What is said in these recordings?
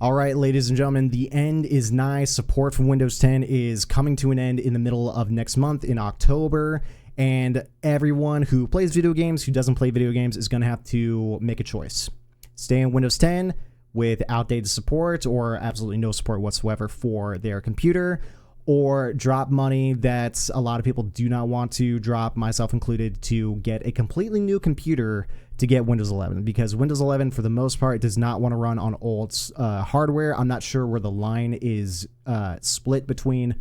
All right, ladies and gentlemen, the end is nigh. Support for Windows 10 is coming to an end in the middle of next month in October. And everyone who plays video games, who doesn't play video games, is going to have to make a choice. Stay in Windows 10 with outdated support or absolutely no support whatsoever for their computer, or drop money that a lot of people do not want to drop, myself included, to get a completely new computer to get Windows 11, because Windows 11 for the most part does not want to run on old hardware. I'm not sure where the line is split between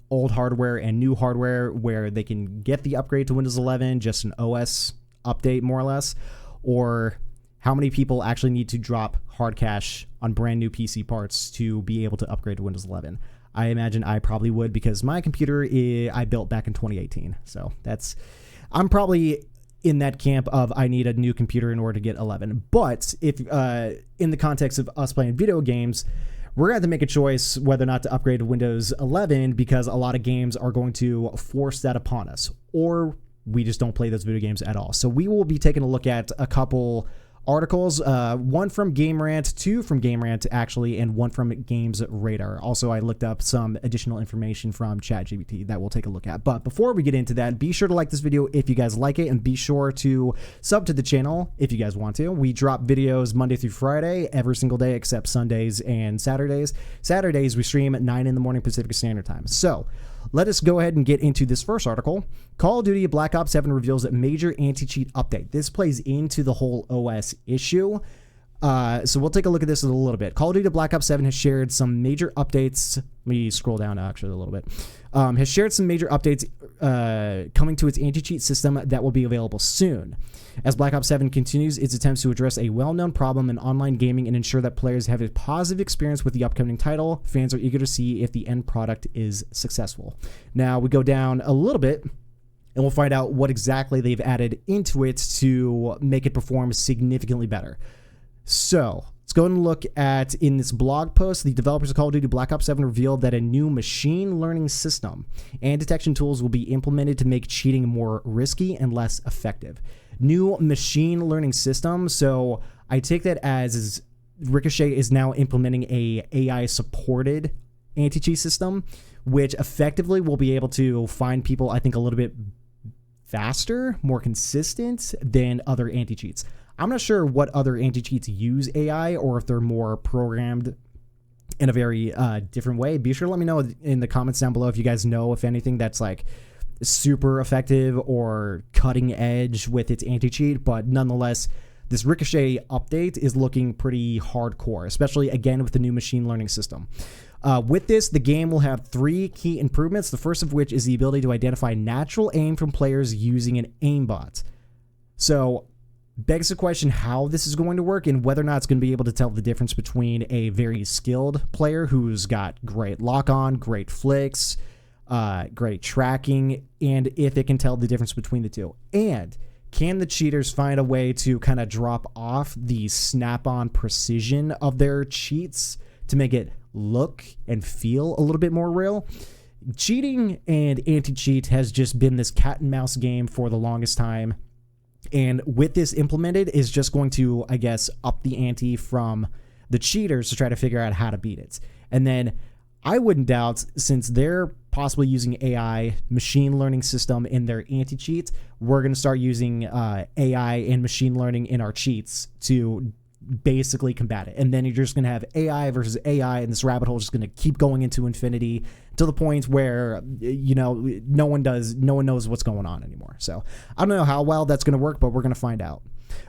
old hardware and new hardware where they can get the upgrade to Windows 11, just an OS update more or less, or how many people actually need to drop hard cash on brand new PC parts to be able to upgrade to Windows 11. I imagine I probably would, because my computer I built back in 2018. So I'm probably in that camp of I need a new computer in order to get 11. But if in the context of us playing video games, we're going to have to make a choice whether or not to upgrade to Windows 11, because a lot of games are going to force that upon us, or we just don't play those video games at all. So we will be taking a look at a couple articles, one from Game Rant, two from Game Rant actually, and one from Games Radar. Also, I looked up some additional information from ChatGPT that we'll take a look at. But before we get into that, be sure to like this video if you guys like it, and be sure to sub to the channel if you guys want to. We drop videos Monday through Friday every single day except Sundays and Saturdays. Saturdays we stream at 9 in the morning Pacific Standard Time. So let us go ahead and get into this first article. Call of Duty Black Ops 7 reveals a major anti-cheat update. This plays into the whole OS issue. So we'll take a look at this in a little bit. Call of Duty Black Ops 7 has shared some major updates. Let me scroll down actually a little bit. Has shared some major updates coming to its anti-cheat system that will be available soon. As Black Ops 7 continues its attempts to address a well-known problem in online gaming and ensure that players have a positive experience with the upcoming title, fans are eager to see if the end product is successful. Now we go down a little bit, and we'll find out what exactly they've added into it to make it perform significantly better. So let's go and look at, in this blog post, the developers of Call of Duty Black Ops 7 revealed that a new machine learning system and detection tools will be implemented to make cheating more risky and less effective. New machine learning system. So I take that as Ricochet is now implementing a AI supported anti-cheat system, which effectively will be able to find people, I think, a little bit faster, more consistent than other anti-cheats. I'm not sure what other anti-cheats use AI, or if they're more programmed in a very different way. Be sure to let me know in the comments down below if you guys know if anything that's like super effective or cutting edge with its anti-cheat. But nonetheless, this Ricochet update is looking pretty hardcore, especially again with the new machine learning system. With this, the game will have 3 key improvements, the first of which is the ability to identify natural aim from players using an aimbot. So begs the question how this is going to work, and whether or not it's going to be able to tell the difference between a very skilled player who's got great lock-on, great flicks, great tracking, and if it can tell the difference between the two. And can the cheaters find a way to kind of drop off the snap-on precision of their cheats to make it look and feel a little bit more real? Cheating and anti-cheat has just been this cat and mouse game for the longest time. And with this implemented, is just going to, I guess, up the ante from the cheaters to try to figure out how to beat it. And then I wouldn't doubt, since they're possibly using AI machine learning system in their anti-cheats, we're going to start using AI and machine learning in our cheats to basically combat it. And then you're just going to have AI versus AI, and this rabbit hole is just going to keep going into infinity to the point where, you know, no one knows what's going on anymore. So I don't know how well that's going to work, but we're going to find out.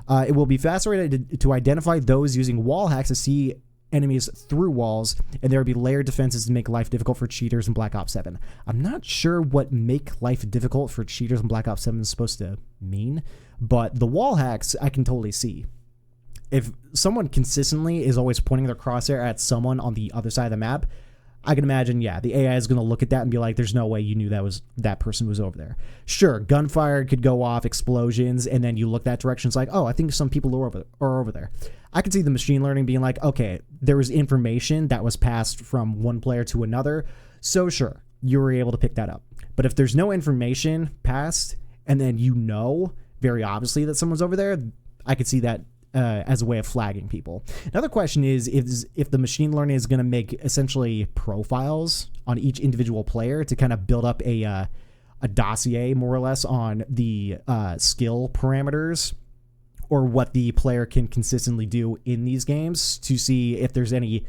It will be faster to identify those using wall hacks to see enemies through walls, and there will be layered defenses to make life difficult for cheaters in Black Ops 7. I'm not sure what make life difficult for cheaters in Black Ops 7 is supposed to mean, but the wall hacks I can totally see. If someone consistently is always pointing their crosshair at someone on the other side of the map, I can imagine, yeah, the AI is going to look at that and be like, there's no way you knew that person was over there. Sure, gunfire could go off, explosions, and then you look that direction. It's like, oh, I think some people are over there. I could see the machine learning being like, okay, there was information that was passed from one player to another, so sure, you were able to pick that up. But if there's no information passed, and then you know very obviously that someone's over there, I could see that as a way of flagging people. Another question is if the machine learning is going to make essentially profiles on each individual player to kind of build up a dossier more or less on the skill parameters or what the player can consistently do in these games to see if there's any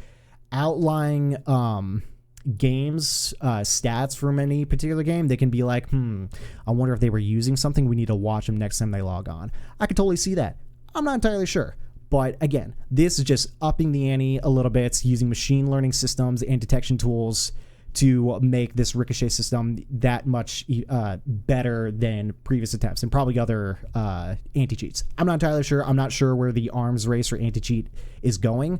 outlying games stats from any particular game. They can be like, I wonder if they were using something. We need to watch them next time they log on. I could totally see that. I'm not entirely sure. But again, this is just upping the ante a little bit, using machine learning systems and detection tools to make this Ricochet system that much better than previous attempts and probably other anti-cheats. I'm not entirely sure. I'm not sure where the arms race or anti-cheat is going.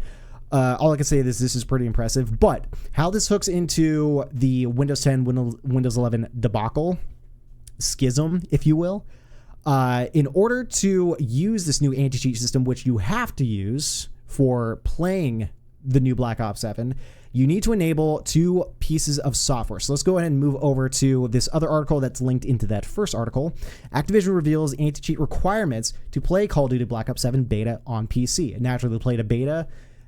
All I can say is this is pretty impressive. But how this hooks into the Windows 10, Windows 11 debacle, schism, if you will, in order to use this new anti-cheat system, which you have to use for playing the new Black Ops 7, you need to enable two pieces of software. So let's go ahead and move over to this other article that's linked into that first article. Activision reveals anti-cheat requirements to play Call of Duty Black Ops 7 beta on PC. Naturally, play to beta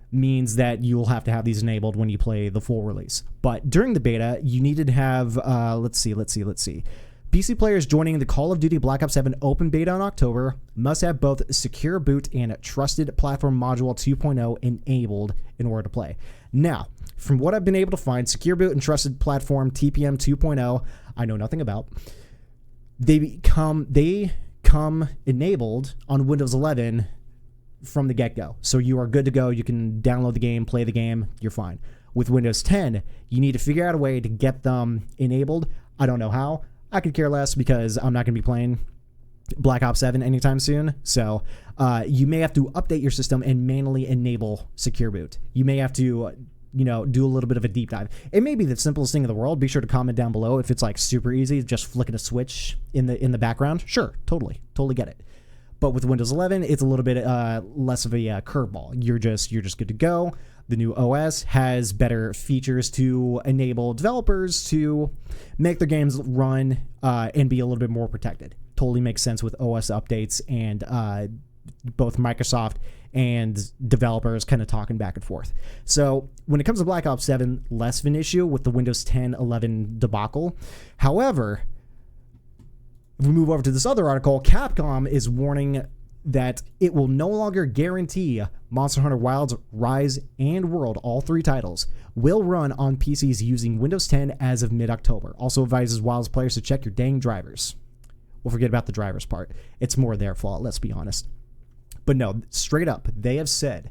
means that you'll have to have these enabled when you play the full release. But during the beta, you needed to have, let's see. PC players joining the Call of Duty Black Ops 7 open beta in October must have both Secure Boot and Trusted Platform Module 2.0 enabled in order to play. Now, from what I've been able to find, Secure Boot and Trusted Platform TPM 2.0, I know nothing about. They come enabled on Windows 11 from the get-go. So you are good to go. You can download the game, play the game, you're fine. With Windows 10, you need to figure out a way to get them enabled. I don't know how. I could care less because I'm not going to be playing Black Ops 7 anytime soon. So you may have to update your system and manually enable Secure Boot. You may have to, do a little bit of a deep dive. It may be the simplest thing in the world. Be sure to comment down below if it's like super easy, just flicking a switch in the background. Sure, totally get it. But with Windows 11, it's a little bit less of a curveball. You're just good to go. The new OS has better features to enable developers to make their games run and be a little bit more protected. Totally makes sense with OS updates and both Microsoft and developers kind of talking back and forth. So when it comes to Black Ops 7, less of an issue with the Windows 10, 11 debacle. However, if we move over to this other article, Capcom is warning that it will no longer guarantee Monster Hunter Wilds, Rise, and World, all three titles, will run on PCs using Windows 10 as of mid-October. Also advises Wilds players to check your dang drivers. We'll forget about the drivers part. It's more their fault, let's be honest. But no, straight up, they have said,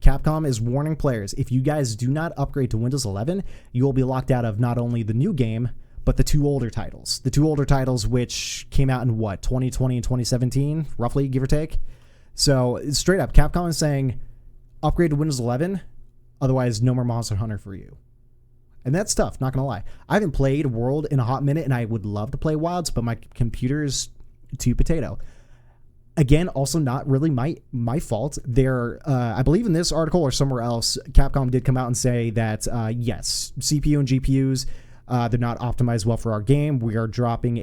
Capcom is warning players, if you guys do not upgrade to Windows 11, you will be locked out of not only the new game, but the two older titles. The two older titles which came out in 2020 and 2017, roughly, give or take. So straight up, Capcom is saying, upgrade to Windows 11, otherwise no more Monster Hunter for you. And that's tough, not gonna lie. I haven't played World in a hot minute, and I would love to play Wilds, but my computer's too potato. Again, also not really my fault. There, I believe in this article or somewhere else, Capcom did come out and say that, yes, CPU and GPUs, they're not optimized well for our game. We are dropping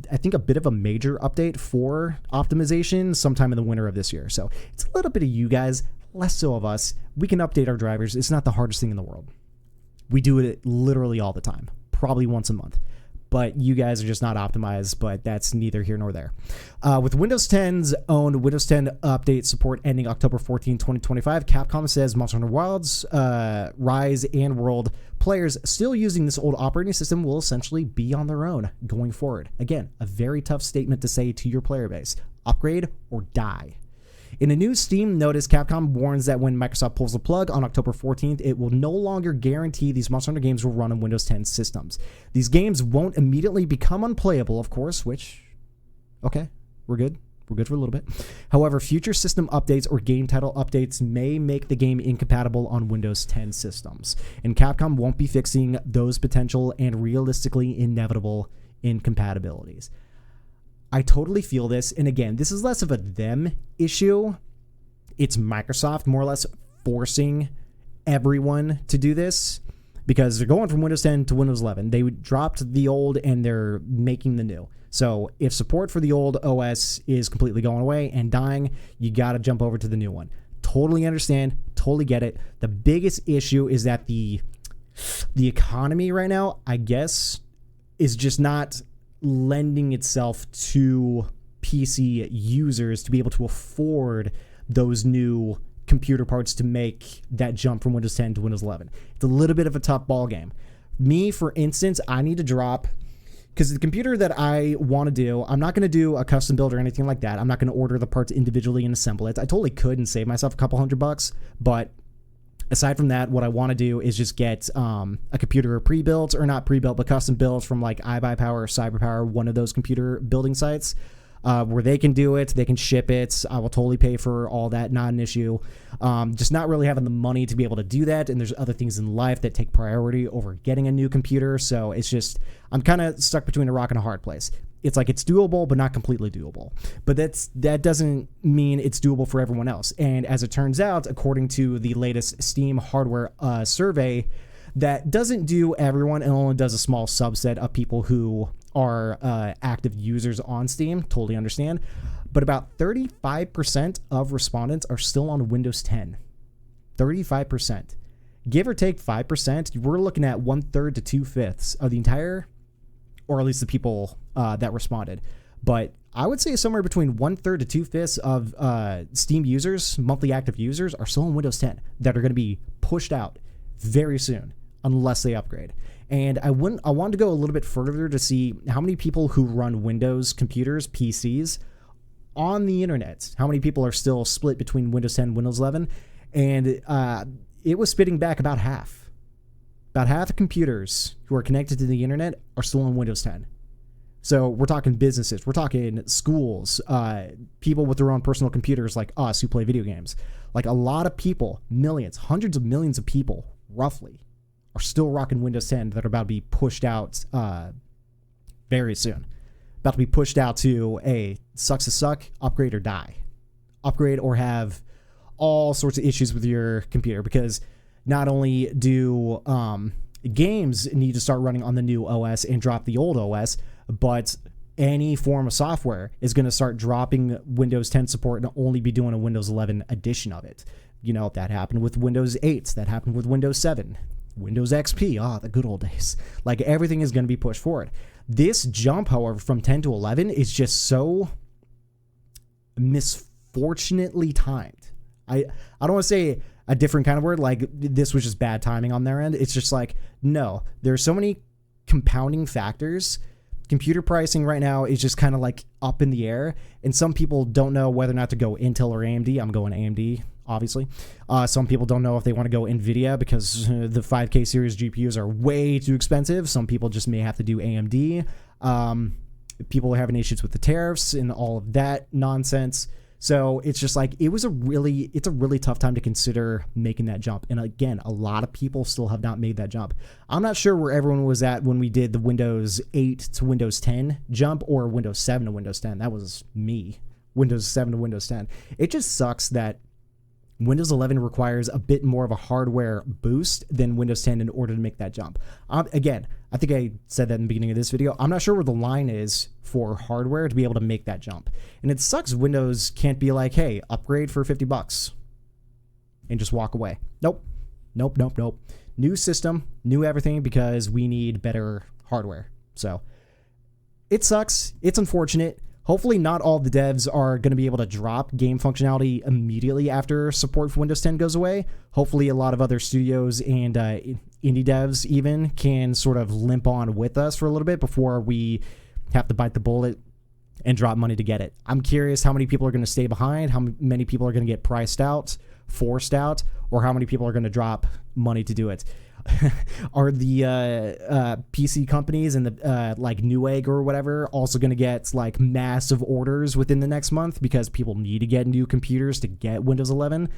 I think a bit of a major update for optimization sometime in the winter of this year. So it's a little bit of you guys, less so of us. We can update our drivers. It's not the hardest thing in the world. We do it literally all the time, probably once a month. But you guys are just not optimized, but that's neither here nor there. With Windows 10's own Windows 10 update support ending October 14, 2025, Capcom says Monster Hunter Wilds, Rise, and World players still using this old operating system will essentially be on their own going forward. Again, a very tough statement to say to your player base. Upgrade or die. In a new Steam notice, Capcom warns that when Microsoft pulls the plug on October 14th, it will no longer guarantee these Monster Hunter games will run on Windows 10 systems. These games won't immediately become unplayable, of course, which, okay, we're good. We're good for a little bit. However, future system updates or game title updates may make the game incompatible on Windows 10 systems, and Capcom won't be fixing those potential and realistically inevitable incompatibilities. I totally feel this, and again, this is less of a them issue. It's Microsoft more or less forcing everyone to do this, because they're going from Windows 10 to Windows 11. They dropped the old and they're making the new. So if support for the old OS is completely going away and dying, you got to jump over to the new one. Totally understand, totally get it. The biggest issue is that the economy right now, I guess, is just not lending itself to PC users to be able to afford those new computer parts to make that jump from Windows 10 to Windows 11. It's a little bit of a tough ball game. Me, for instance, I need to drop, because the computer that I want to do, I'm not going to do a custom build or anything like that. I'm not going to order the parts individually and assemble it. I totally could and save myself a couple $100, but aside from that, what I want to do is just get a computer pre-built, or not pre-built, but custom built from like iBuyPower or CyberPower, one of those computer building sites, where they can do it, they can ship it. I will totally pay for all that, not an issue. Just not really having the money to be able to do that, and there's other things in life that take priority over getting a new computer, so it's just, I'm kind of stuck between a rock and a hard place. It's like it's doable, but not completely doable. But that doesn't mean it's doable for everyone else. And as it turns out, according to the latest Steam hardware survey, that doesn't do everyone. It only does a small subset of people who are active users on Steam. Totally understand. But about 35% of respondents are still on Windows 10. 35%. Give or take 5%, we're looking at 1/3 to 2/5 of the entire, or at least the people that responded. But I would say somewhere between 1/3 to 2/5 of Steam users, monthly active users, are still on Windows 10 that are going to be pushed out very soon unless they upgrade. And I wanted to go a little bit further to see how many people who run Windows computers, PCs, on the internet, how many people are still split between Windows 10 and Windows 11. And it was spitting back about half. About half of computers who are connected to the internet are still on Windows 10. So we're talking businesses, we're talking schools, people with their own personal computers like us who play video games. Like a lot of people, millions, hundreds of millions of people, roughly, are still rocking Windows 10 that are about to be pushed out very soon. About to be pushed out to a sucks to suck, upgrade or die. Upgrade or have all sorts of issues with your computer, because not only do games need to start running on the new OS and drop the old OS, but any form of software is going to start dropping Windows 10 support and only be doing a Windows 11 edition of it. You know, that happened with Windows 8, that happened with Windows 7, Windows XP, the good old days. Like, everything is going to be pushed forward. This jump, however, from 10 to 11 is just so misfortunately timed. I don't want to say a different kind of word, like this was just bad timing on their end. It's just like, no, there's so many compounding factors. Computer pricing right now is just kind of like up in the air, and some people don't know whether or not to go Intel or AMD. I'm going AMD, obviously. Some people don't know if they want to go NVIDIA because the 5K series GPUs are way too expensive. Some people just may have to do AMD. People are having issues with the tariffs and all of that nonsense. So it's just like, it's a really tough time to consider making that jump. And again, a lot of people still have not made that jump. I'm not sure where everyone was at when we did the Windows 8 to Windows 10 jump, or Windows 7 to Windows 10. That was me. Windows 7 to Windows 10. It just sucks that Windows 11 requires a bit more of a hardware boost than Windows 10 in order to make that jump. Again, I think I said that in the beginning of this video. I'm not sure where the line is for hardware to be able to make that jump. And it sucks Windows can't be like, hey, upgrade for $50 and just walk away. Nope. New system, new everything, because we need better hardware. So it sucks. It's unfortunate. Hopefully not all the devs are going to be able to drop game functionality immediately after support for Windows 10 goes away. Hopefully a lot of other studios and indie devs even can sort of limp on with us for a little bit before we have to bite the bullet and drop money to get it. I'm curious how many people are going to stay behind, how many people are going to get priced out, forced out, or how many people are going to drop money to do it. Are the PC companies and the like Newegg or whatever also going to get like massive orders within the next month because people need to get new computers to get Windows 11?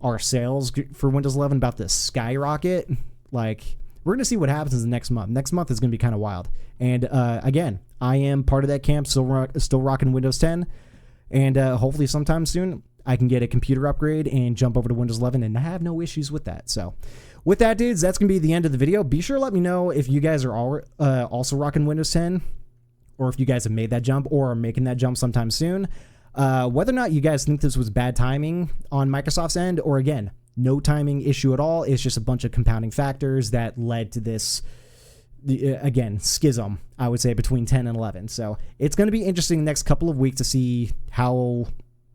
Are sales for Windows 11 about to skyrocket? Like, we're going to see what happens in the next month. Next month is going to be kind of wild. And again, I am part of that camp, still rocking Windows 10. And hopefully sometime soon, I can get a computer upgrade and jump over to Windows 11 and have no issues with that. So with that, dudes, that's going to be the end of the video. Be sure to let me know if you guys are all, also rocking Windows 10, or if you guys have made that jump or are making that jump sometime soon. Whether or not you guys think this was bad timing on Microsoft's end, or again, no timing issue at all. It's just a bunch of compounding factors that led to this, again, schism, I would say, between 10 and 11. So it's going to be interesting the next couple of weeks to see how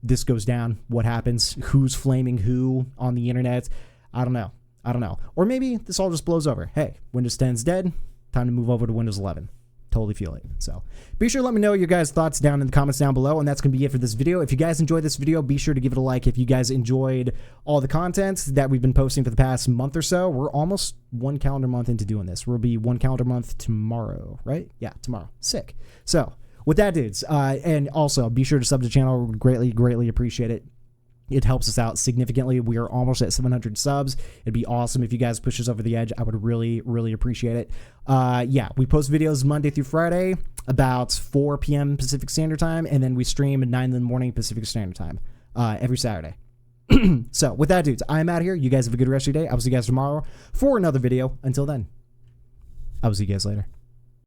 this goes down, what happens, who's flaming who on the internet. I don't know. Or maybe this all just blows over. Hey, Windows 10's dead. Time to move over to Windows 11. Totally feel it. So be sure to let me know your guys' thoughts down in the comments down below, and that's going to be it for this video. If you guys enjoyed this video, be sure to give it a like. If you guys enjoyed all the content that we've been posting for the past month or so, we're almost 1 calendar month into doing this. We'll be 1 calendar month tomorrow, right? Yeah, tomorrow. Sick. So with that, dudes, and also be sure to sub to the channel. We greatly appreciate it. It helps us out significantly. We are almost at 700 subs. It'd be awesome if you guys push us over the edge. I would really appreciate it. Yeah, we post videos Monday through Friday about 4 p.m. Pacific Standard Time, and then we stream at 9 in the morning Pacific Standard Time every Saturday. So with that, dudes, I'm out here. You guys have a good rest of your day. I will see you guys tomorrow for another video. Until then, I will see you guys later.